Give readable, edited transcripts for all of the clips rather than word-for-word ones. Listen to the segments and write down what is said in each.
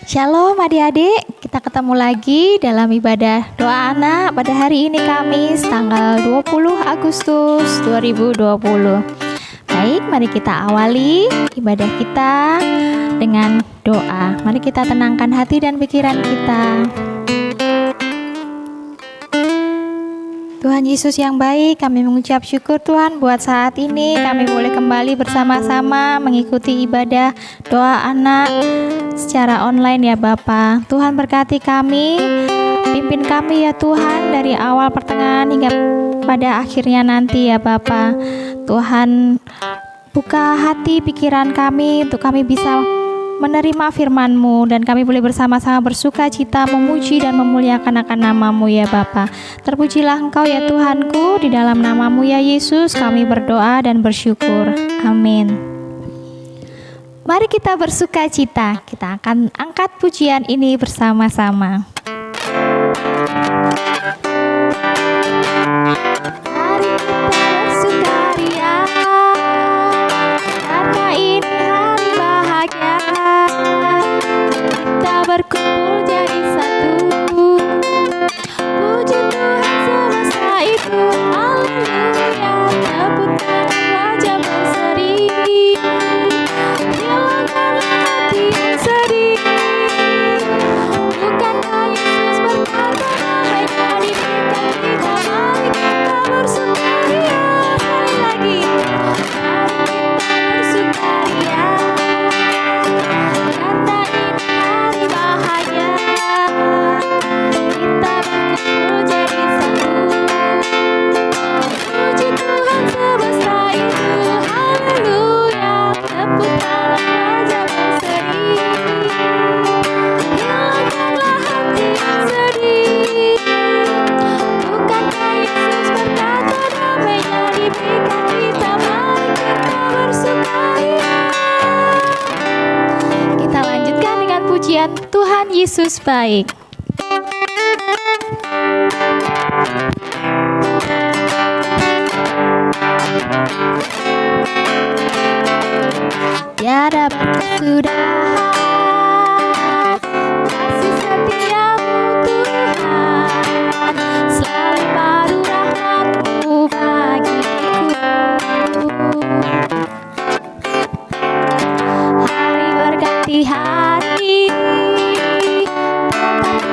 Shalom adik-adik, kita ketemu lagi dalam ibadah doa anak pada hari ini Kamis tanggal 20 Agustus 2020. Baik, mari kita awali ibadah kita dengan doa. Mari kita tenangkan hati dan pikiran kita. Tuhan Yesus yang baik, kami mengucap syukur Tuhan buat saat ini kami boleh kembali bersama-sama mengikuti ibadah doa anak secara online ya Bapa. Tuhan berkati kami, pimpin kami ya Tuhan dari awal pertengahan hingga pada akhirnya nanti ya Bapa. Tuhan buka hati pikiran kami untuk kami bisa menerima firman-Mu dan kami boleh bersama-sama bersuka cita memuji dan memuliakan akan nama-Mu ya Bapa. Terpujilah Engkau ya Tuhanku, di dalam nama-Mu ya Yesus kami berdoa dan bersyukur. Amin. Mari kita bersuka cita, kita akan angkat pujian ini bersama-sama. Mari kita bersukaria, karena ini hari bahagia. Kita berkumpul jadi satu, puji Tuhan semesta itu. Haleluya, tepuk tangan wajah berseri, hilangkanlah hati yang sedih. Bukankah Yesus berkata damai jadi berikan kita. Mari kita bersukaria, sekali lagi. Mari kita bersukaria, karena ini hari bahagia. Kita berkumpul jadi satu, puji Tuhan semesta itu. Haleluya, tepuk tangan wajah berseri, hilangkanlah hati yang sedih. Bukankah Yesus berkata damai jadi berikan kita. Mari kita bersukaria. Kita lanjutkan dengan pujian Tuhan Yesus baik. Tiada berkesudahan kasih setiamu Tuhan, selalu baru rahmat-Mu bagiku. Hari berganti hari, tetap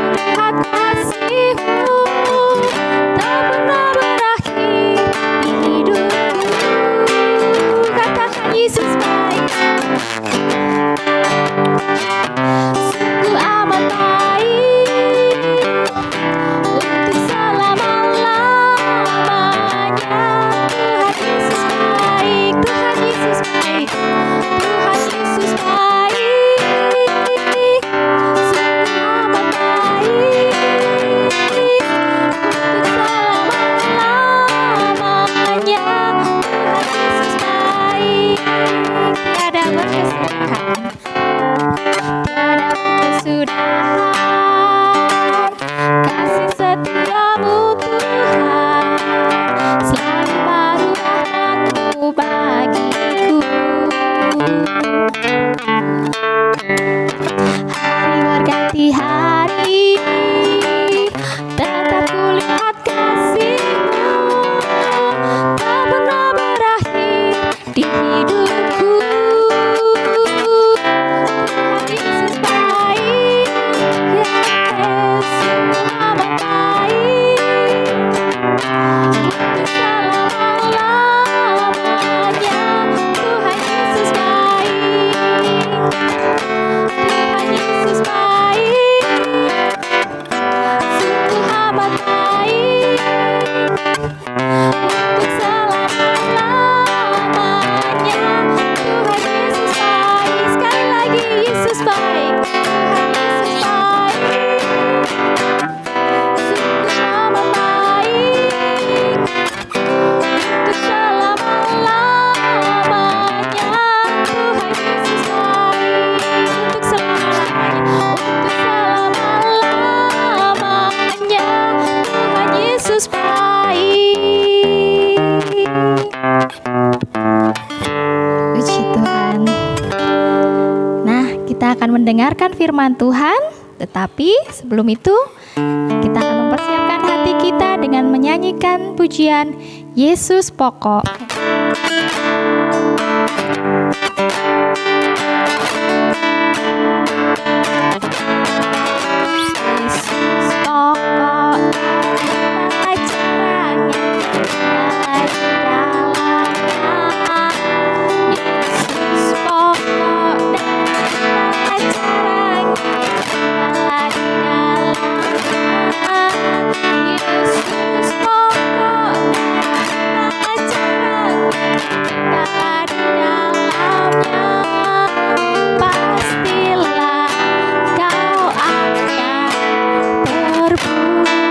mendengarkan firman Tuhan. Tetapi sebelum itu, kita akan mempersiapkan hati kita dengan menyanyikan pujian Yesus Pokok. Yesus pokok dan caranya tinggal di dalamnya. Yesus pokok dan caranya tinggal di dalamnya. Yesus pokok dan caranya tinggal di dalamnya. Pastilah kau akan berbuah.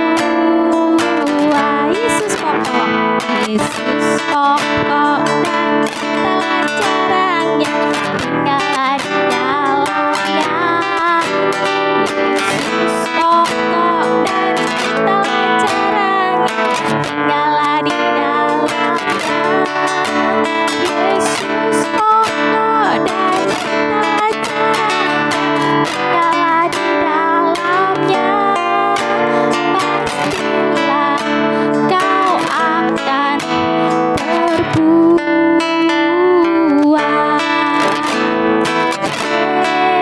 Yesus pokok dan segala caranya tinggal di dalamnya. Yesus pokok dan segala caranya tinggal di dalamnya. Yesus pokok dan segala caranya tinggal di dalamnya. Pastilah kau akan berbuah.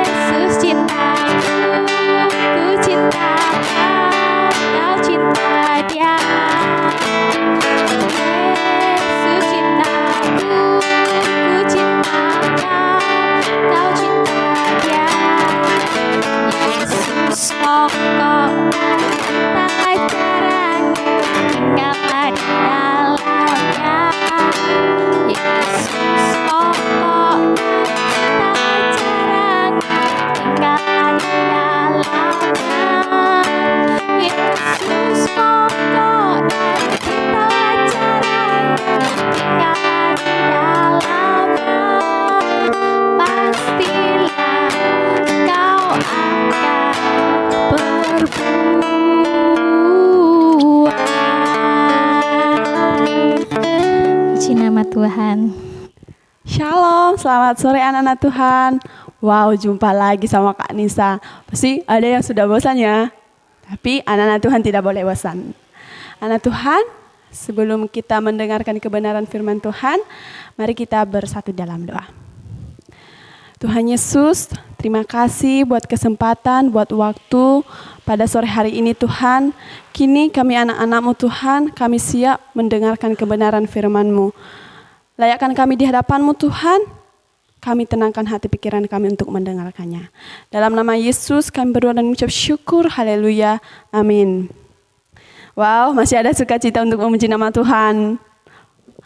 Yesus cintaku, ku cinta kau, kau cinta dia. Yesus cintaku, ku cinta kau, kau cinta dia. Yesus pokok dan segala caranya tinggal di dalamnya. Yesus pokok dan segala caranya tinggal di dalamnya. Yesus pokok dan segala caranya tinggal di dalamnya. Pastilah kau akan berbuah. Puji nama Tuhan. Shalom, selamat sore anak-anak Tuhan. Wow, jumpa lagi sama Kak Nisa. Pasti ada yang sudah bosan ya. Tapi anak-anak Tuhan tidak boleh bosan. Anak Tuhan, sebelum kita mendengarkan kebenaran firman Tuhan, mari kita bersatu dalam doa. Tuhan Yesus, terima kasih buat kesempatan, buat waktu pada sore hari ini Tuhan. Kini kami anak-anak-Mu Tuhan, kami siap mendengarkan kebenaran firman-Mu. Layakkan kami di hadapan-Mu Tuhan, kami tenangkan hati pikiran kami untuk mendengarkannya. Dalam nama Yesus kami berdoa dan mengucap syukur, haleluya, amin. Wow, masih ada sukacita untuk memuji nama Tuhan.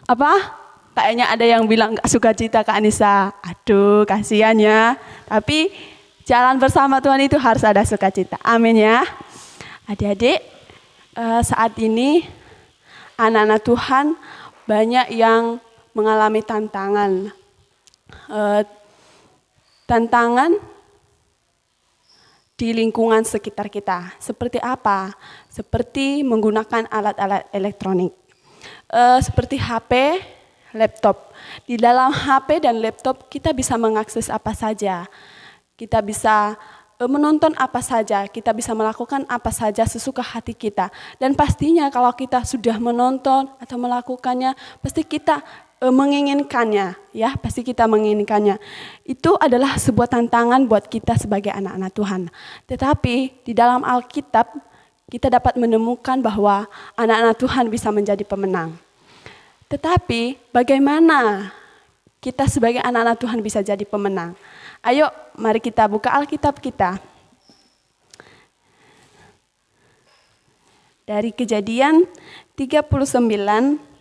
Apa? Kayaknya ada yang bilang gak sukacita Kak Anissa. Aduh, kasihan ya. Tapi jalan bersama Tuhan itu harus ada sukacita. Amin ya. Adik-adik, saat ini anak-anak Tuhan banyak yang mengalami tantangan. Tantangan di lingkungan sekitar kita. Seperti apa? Seperti menggunakan alat-alat elektronik. Seperti HP, laptop. Di dalam HP dan laptop kita bisa mengakses apa saja. Kita bisa menonton apa saja, kita bisa melakukan apa saja sesuka hati kita. Dan pastinya kalau kita sudah menonton atau melakukannya, pasti kita menginginkannya, ya, pasti kita menginginkannya. Itu adalah sebuah tantangan buat kita sebagai anak-anak Tuhan. Tetapi di dalam Alkitab kita dapat menemukan bahwa anak-anak Tuhan bisa menjadi pemenang. Tetapi bagaimana kita sebagai anak-anak Tuhan bisa jadi pemenang? Ayo, mari kita buka Alkitab kita. Dari Kejadian 39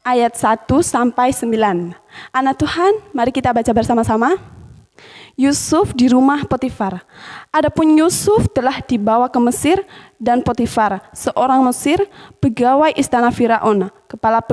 ayat 1 sampai 9. Anak Tuhan, mari kita baca bersama-sama. Yusuf di rumah Potifar. Adapun Yusuf telah dibawa ke Mesir dan Potifar, seorang Mesir, pegawai istana Firaun, kepala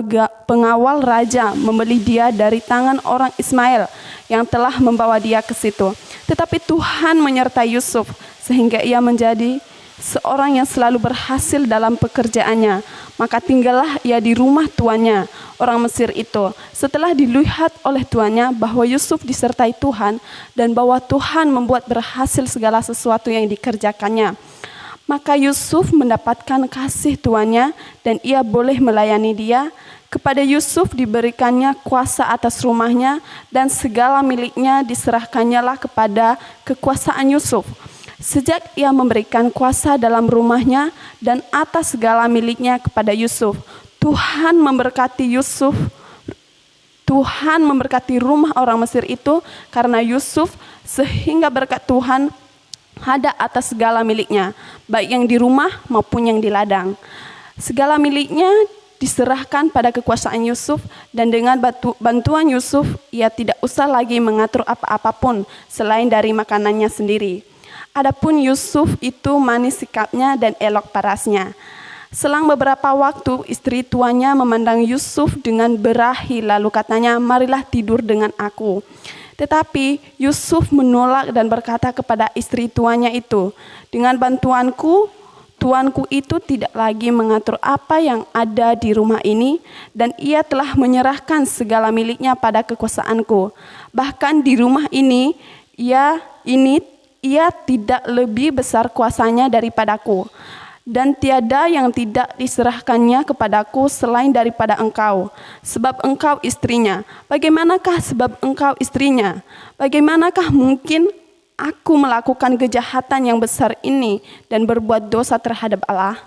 pengawal raja, membeli dia dari tangan orang Ismail yang telah membawa dia ke situ. Tetapi Tuhan menyertai Yusuf sehingga ia menjadi seorang yang selalu berhasil dalam pekerjaannya. Maka tinggallah ia di rumah tuannya, orang Mesir itu. Setelah dilihat oleh tuannya bahwa Yusuf disertai Tuhan dan bahwa Tuhan membuat berhasil segala sesuatu yang dikerjakannya. Maka Yusuf mendapatkan kasih tuannya dan ia boleh melayani dia. Kepada Yusuf diberikannya kuasa atas rumahnya dan segala miliknya diserahkannyalah kepada kekuasaan Yusuf. Sejak ia memberikan kuasa dalam rumahnya dan atas segala miliknya kepada Yusuf, Tuhan memberkati Yusuf. Tuhan memberkati rumah orang Mesir itu karena Yusuf, sehingga berkat Tuhan ada atas segala miliknya, baik yang di rumah maupun yang di ladang. Segala miliknya diserahkan pada kekuasaan Yusuf, dan dengan bantuan Yusuf ia tidak usah lagi mengatur apa-apapun selain dari makanannya sendiri. Adapun Yusuf itu manis sikapnya dan elok parasnya. Selang beberapa waktu istri tuannya memandang Yusuf dengan berahi, lalu katanya, "Marilah tidur dengan aku." Tetapi Yusuf menolak dan berkata kepada istri tuannya itu, "Dengan bantuanku, tuanku itu tidak lagi mengatur apa yang ada di rumah ini, dan ia telah menyerahkan segala miliknya pada kekuasaanku. Bahkan di rumah ini, ia tidak lebih besar kuasanya daripadaku. Dan tiada yang tidak diserahkannya kepadaku selain daripada engkau, sebab engkau istrinya." Bagaimanakah sebab engkau istrinya? Bagaimanakah mungkin aku melakukan kejahatan yang besar ini dan berbuat dosa terhadap Allah?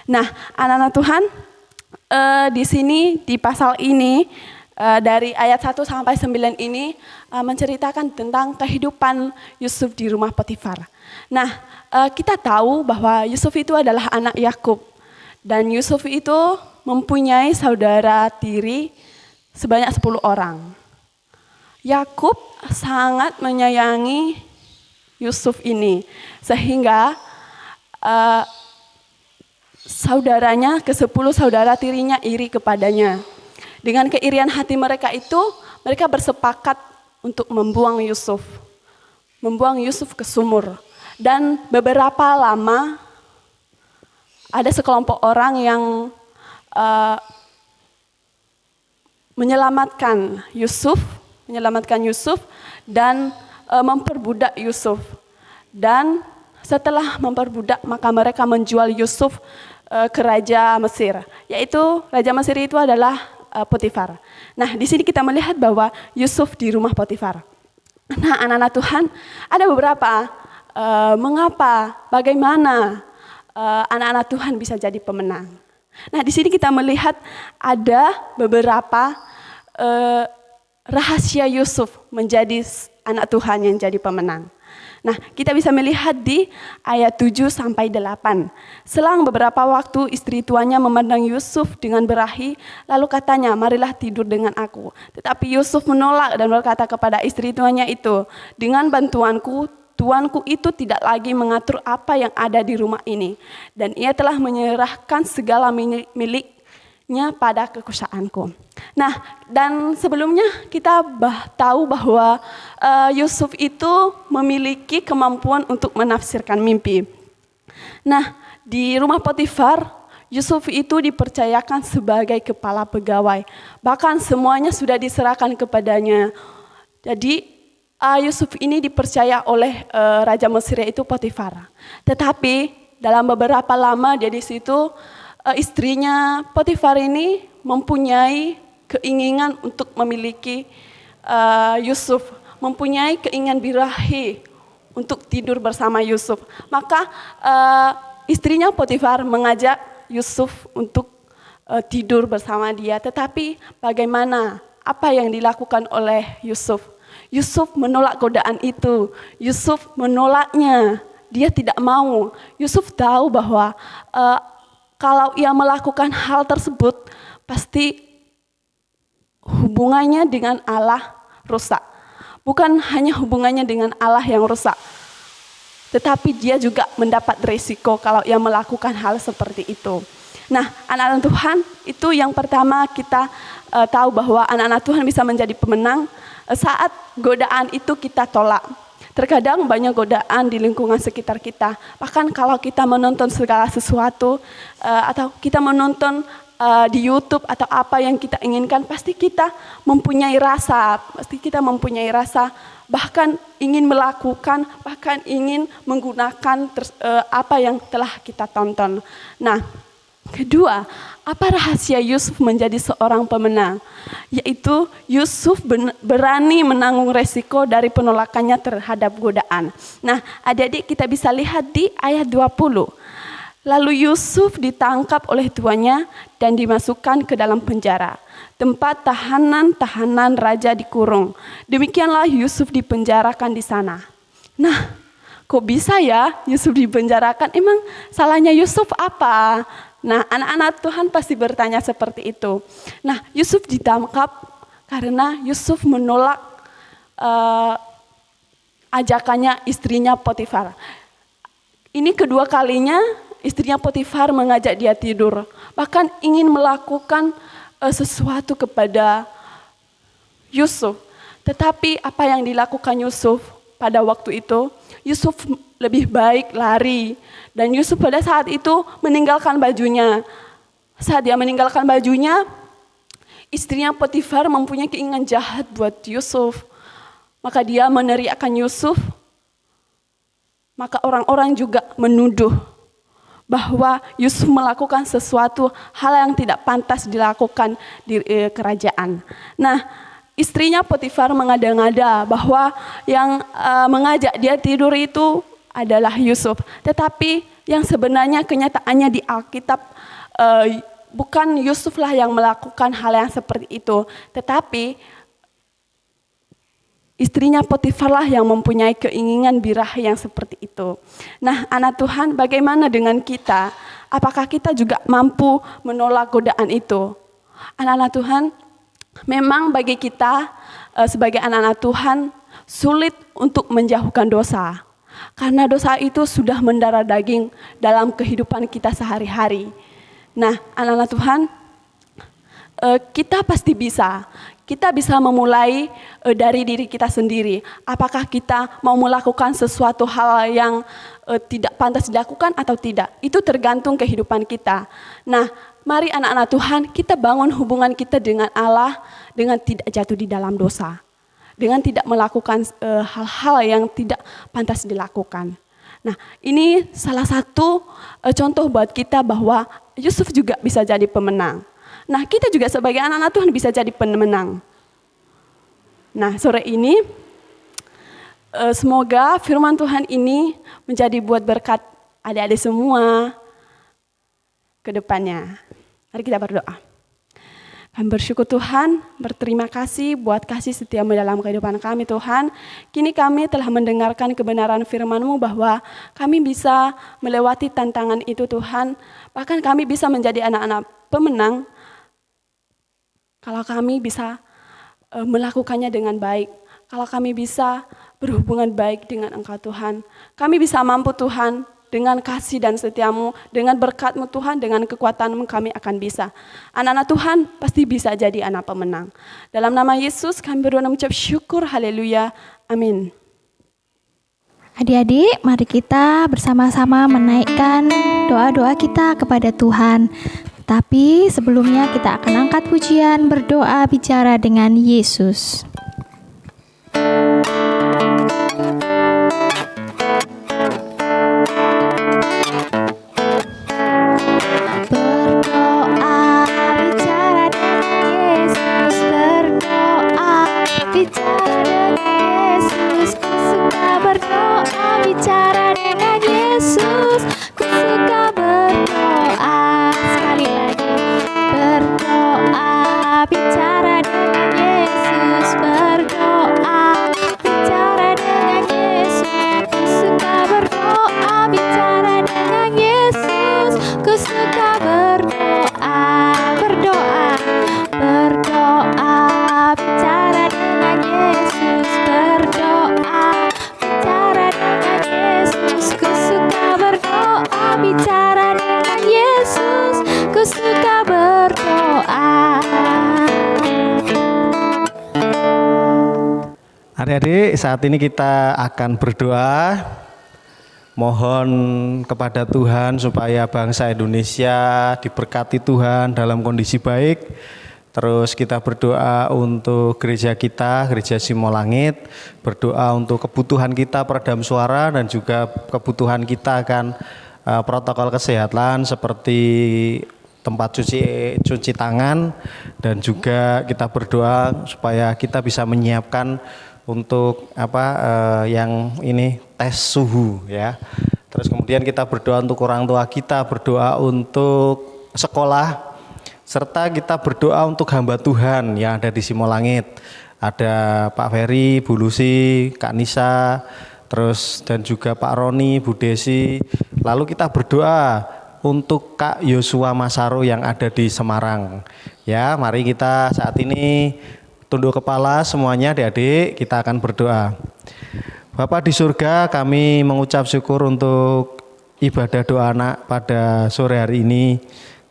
Nah, anak-anak Tuhan, di sini di pasal ini dari ayat 1 sampai 9 ini menceritakan tentang kehidupan Yusuf di rumah Potifar. Nah, kita tahu bahwa Yusuf itu adalah anak Yakub, dan Yusuf itu mempunyai saudara tiri sebanyak 10 orang. Yakub sangat menyayangi Yusuf ini, sehingga saudaranya ke-10 saudara tirinya iri kepadanya. Dengan keirian hati mereka itu, mereka bersepakat untuk membuang Yusuf ke sumur. Dan beberapa lama ada sekelompok orang yang menyelamatkan Yusuf dan memperbudak Yusuf. Dan setelah memperbudak, maka mereka menjual Yusuf ke Raja Mesir, yaitu Raja Mesir itu adalah Potifar. Nah, di sini kita melihat bahwa Yusuf di rumah Potifar. Nah, anak-anak Tuhan, ada beberapa bagaimana anak-anak Tuhan bisa jadi pemenang. Nah, di sini kita melihat ada beberapa rahasia Yusuf menjadi anak Tuhan yang jadi pemenang. Nah, kita bisa melihat di ayat 7 sampai 8. Selang beberapa waktu istri tuannya memandang Yusuf dengan berahi, lalu katanya, "Marilah tidur dengan aku." Tetapi Yusuf menolak dan berkata kepada istri tuannya itu, "Dengan bantuanku, tuanku itu tidak lagi mengatur apa yang ada di rumah ini, dan ia telah menyerahkan segala miliknya pada kekuasaanku." Nah, dan sebelumnya kita tahu bahwa Yusuf itu memiliki kemampuan untuk menafsirkan mimpi. Nah, di rumah Potifar, Yusuf itu dipercayakan sebagai kepala pegawai. Bahkan semuanya sudah diserahkan kepadanya. Jadi Yusuf ini dipercaya oleh Raja Mesir, yaitu Potifar. Tetapi dalam beberapa lama dia di situ, istrinya Potifar ini mempunyai keinginan untuk memiliki Yusuf, mempunyai keinginan birahi untuk tidur bersama Yusuf. Maka istrinya Potifar mengajak Yusuf untuk tidur bersama dia. Tetapi bagaimana? Apa yang dilakukan oleh Yusuf? Yusuf menolak godaan itu. Yusuf menolaknya. Dia tidak mau. Yusuf tahu bahwa kalau ia melakukan hal tersebut, pasti hubungannya dengan Allah rusak. Bukan hanya hubungannya dengan Allah yang rusak, tetapi dia juga mendapat risiko kalau ia melakukan hal seperti itu. Nah, anak-anak Tuhan, itu yang pertama kita tahu bahwa anak-anak Tuhan bisa menjadi pemenang saat godaan itu kita tolak. Terkadang banyak godaan di lingkungan sekitar kita. Bahkan kalau kita menonton segala sesuatu atau kita menonton di YouTube atau apa yang kita inginkan, pasti kita mempunyai rasa, bahkan ingin melakukan, bahkan ingin menggunakan apa yang telah kita tonton. Nah, kedua, apa rahasia Yusuf menjadi seorang pemenang? Yaitu Yusuf berani menanggung resiko dari penolakannya terhadap godaan. Nah, adik-adik kita bisa lihat di ayat 20. Lalu Yusuf ditangkap oleh tuannya dan dimasukkan ke dalam penjara, tempat tahanan-tahanan raja dikurung. Demikianlah Yusuf dipenjarakan di sana. Nah, kok bisa ya Yusuf dipenjarakan? Emang salahnya Yusuf apa? Nah, anak-anak Tuhan pasti bertanya seperti itu. Nah, Yusuf ditangkap karena Yusuf menolak ajakannya istrinya Potifar. Ini kedua kalinya istrinya Potifar mengajak dia tidur. Bahkan ingin melakukan sesuatu kepada Yusuf. Tetapi apa yang dilakukan Yusuf pada waktu itu? Yusuf lebih baik lari. Dan Yusuf pada saat itu meninggalkan bajunya. Saat dia meninggalkan bajunya, istrinya Potifar mempunyai keinginan jahat buat Yusuf. Maka dia meneriakkan Yusuf. Maka orang-orang juga menuduh bahwa Yusuf melakukan sesuatu hal yang tidak pantas dilakukan di kerajaan. Nah, istrinya Potifar mengada-ngada bahwa yang mengajak dia tidur itu adalah Yusuf. Tetapi yang sebenarnya kenyataannya di Alkitab bukan Yusuflah yang melakukan hal yang seperti itu. Tetapi istrinya Potifarlah yang mempunyai keinginan birahi yang seperti itu. Nah, anak Tuhan, bagaimana dengan kita? Apakah kita juga mampu menolak godaan itu? Anak-anak Tuhan, memang bagi kita sebagai anak-anak Tuhan sulit untuk menjauhkan dosa. Karena dosa itu sudah mendarah daging dalam kehidupan kita sehari-hari. Nah, anak-anak Tuhan, kita pasti bisa. Kita bisa memulai dari diri kita sendiri. Apakah kita mau melakukan sesuatu hal yang tidak pantas dilakukan atau tidak? Itu tergantung kehidupan kita. Nah, mari anak-anak Tuhan, kita bangun hubungan kita dengan Allah dengan tidak jatuh di dalam dosa. Dengan tidak melakukan hal-hal yang tidak pantas dilakukan. Nah, ini salah satu contoh buat kita bahwa Yusuf juga bisa jadi pemenang. Nah, kita juga sebagai anak-anak Tuhan bisa jadi pemenang. Nah, sore ini semoga firman Tuhan ini menjadi buat berkat adik-adik semua ke depannya. Mari kita berdoa. Kami bersyukur Tuhan, berterima kasih buat kasih setiamu dalam kehidupan kami Tuhan. Kini kami telah mendengarkan kebenaran firman-Mu bahwa kami bisa melewati tantangan itu Tuhan. Bahkan kami bisa menjadi anak-anak pemenang kalau kami bisa melakukannya dengan baik. Kalau kami bisa berhubungan baik dengan Engkau Tuhan. Kami bisa mampu Tuhan dengan kasih dan setiamu, dengan berkat-Mu Tuhan, dengan kekuatan-Mu kami akan bisa. Anak-anak Tuhan pasti bisa jadi anak pemenang. Dalam nama Yesus kami berdoa dan mengucap syukur, haleluya, amin. Adik-adik, mari kita bersama-sama menaikkan doa-doa kita kepada Tuhan. Tapi sebelumnya kita akan angkat pujian berdoa bicara dengan Yesus. Adik-adik, saat ini kita akan berdoa. Mohon kepada Tuhan supaya bangsa Indonesia diberkati Tuhan dalam kondisi baik. Terus kita berdoa untuk gereja kita, Gereja Simolangit. Berdoa untuk kebutuhan kita peredam suara dan juga kebutuhan kita akan protokol kesehatan seperti tempat cuci tangan, dan juga kita berdoa supaya kita bisa menyiapkan untuk yang ini tes suhu ya. Terus kemudian kita berdoa untuk orang tua kita, berdoa untuk sekolah, serta kita berdoa untuk hamba Tuhan yang ada di Simolangit. Ada Pak Ferry, Bu Lucy, Kak Nisa, terus dan juga Pak Roni, Bu Desi. Lalu kita berdoa untuk Kak Yosua Masaro yang ada di Semarang. Ya, mari kita saat ini tunduk kepala semuanya adik-adik, kita akan berdoa. Bapa di surga, kami mengucap syukur untuk ibadah doa anak pada sore hari ini.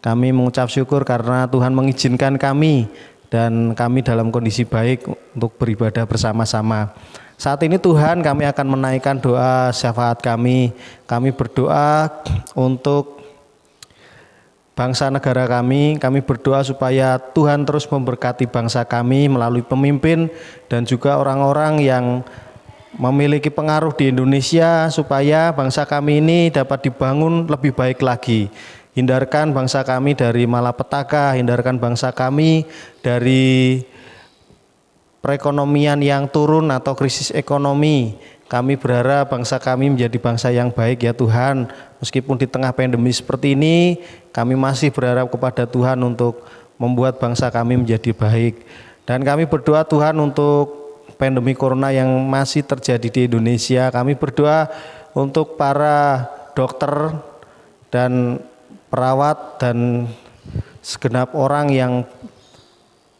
Kami mengucap syukur karena Tuhan mengizinkan kami dan kami dalam kondisi baik untuk beribadah bersama-sama. Saat ini Tuhan, kami akan menaikkan doa syafaat kami. Kami berdoa untuk bangsa negara kami berdoa supaya Tuhan terus memberkati bangsa kami melalui pemimpin dan juga orang-orang yang memiliki pengaruh di Indonesia, supaya bangsa kami ini dapat dibangun lebih baik lagi. Hindarkan bangsa kami dari malapetaka, hindarkan bangsa kami dari perekonomian yang turun atau krisis ekonomi. Kami berharap bangsa kami menjadi bangsa yang baik ya Tuhan. Meskipun di tengah pandemi seperti ini, kami masih berharap kepada Tuhan untuk membuat bangsa kami menjadi baik. Dan kami berdoa Tuhan untuk pandemi corona yang masih terjadi di Indonesia. Kami berdoa untuk para dokter dan perawat dan segenap orang yang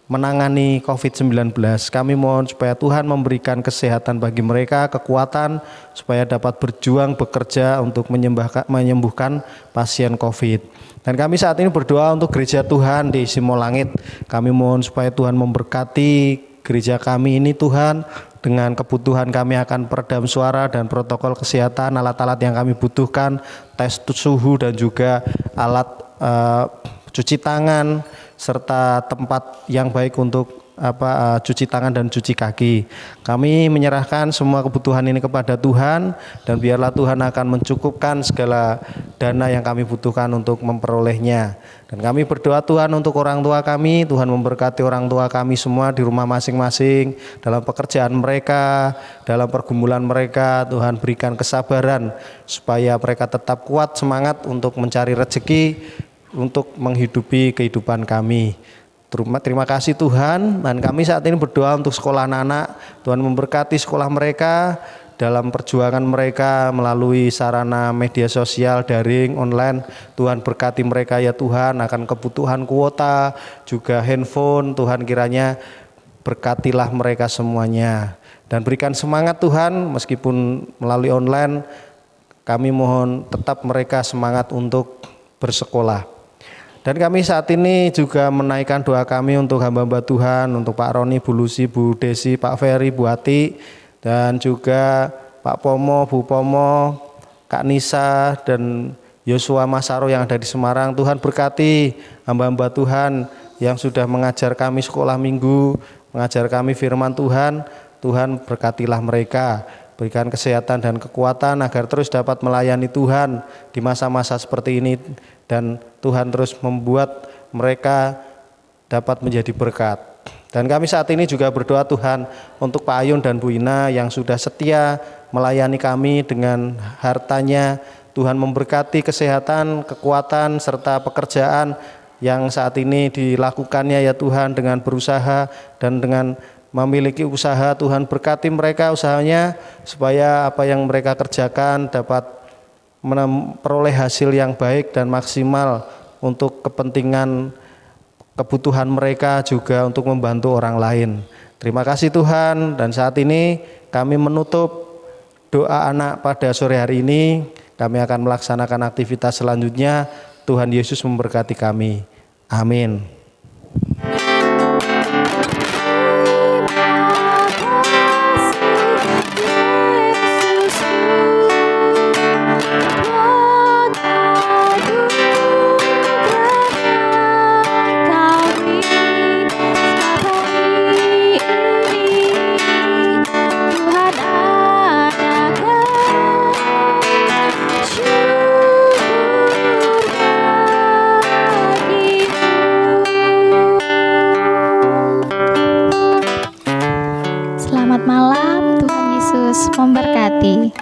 menangani COVID-19. Kami mohon supaya Tuhan memberikan kesehatan bagi mereka, kekuatan supaya dapat berjuang bekerja untuk menyembuhkan pasien COVID. Dan kami saat ini berdoa untuk gereja Tuhan di Simolangit. Kami mohon supaya Tuhan memberkati gereja kami ini Tuhan, dengan kebutuhan kami akan peredam suara dan protokol kesehatan, alat-alat yang kami butuhkan, tes suhu dan juga alat cuci tangan, serta tempat yang baik untuk cuci tangan dan cuci kaki. Kami menyerahkan semua kebutuhan ini kepada Tuhan, dan biarlah Tuhan akan mencukupkan segala dana yang kami butuhkan untuk memperolehnya. Dan kami berdoa Tuhan untuk orang tua kami, Tuhan memberkati orang tua kami semua di rumah masing-masing, dalam pekerjaan mereka, dalam pergumulan mereka. Tuhan berikan kesabaran supaya mereka tetap kuat semangat untuk mencari rezeki, untuk menghidupi kehidupan kami. Terima kasih Tuhan. Dan kami saat ini berdoa untuk sekolah anak-anak. Tuhan memberkati sekolah mereka dalam perjuangan mereka melalui sarana media sosial, daring, online. Tuhan berkati mereka ya Tuhan, akan kebutuhan kuota, juga handphone. Tuhan kiranya berkatilah mereka semuanya. Dan berikan semangat Tuhan, meskipun melalui online, kami mohon tetap mereka semangat untuk bersekolah. Dan kami saat ini juga menaikkan doa kami untuk hamba-hamba Tuhan, untuk Pak Roni, Bu Lucy, Bu Desi, Pak Ferry, Bu Ati, dan juga Pak Pomo, Bu Pomo, Kak Nisa, dan Yosua Masaro yang ada di Semarang. Tuhan berkati hamba-hamba Tuhan yang sudah mengajar kami sekolah minggu, mengajar kami firman Tuhan. Tuhan berkatilah mereka, berikan kesehatan dan kekuatan agar terus dapat melayani Tuhan di masa-masa seperti ini, dan Tuhan terus membuat mereka dapat menjadi berkat. Dan kami saat ini juga berdoa Tuhan untuk Pak Ayun dan Bu Ina yang sudah setia melayani kami dengan hartanya. Tuhan memberkati kesehatan, kekuatan, serta pekerjaan yang saat ini dilakukannya ya Tuhan, dengan berusaha dan dengan memiliki usaha. Tuhan berkati mereka usahanya, supaya apa yang mereka kerjakan dapat memperoleh hasil yang baik dan maksimal untuk kepentingan kebutuhan mereka, juga untuk membantu orang lain. Terima kasih Tuhan. Dan saat ini kami menutup doa anak pada sore hari ini. Kami akan melaksanakan aktivitas selanjutnya. Tuhan Yesus memberkati kami. Amin. Selamat malam, Tuhan Yesus memberkati.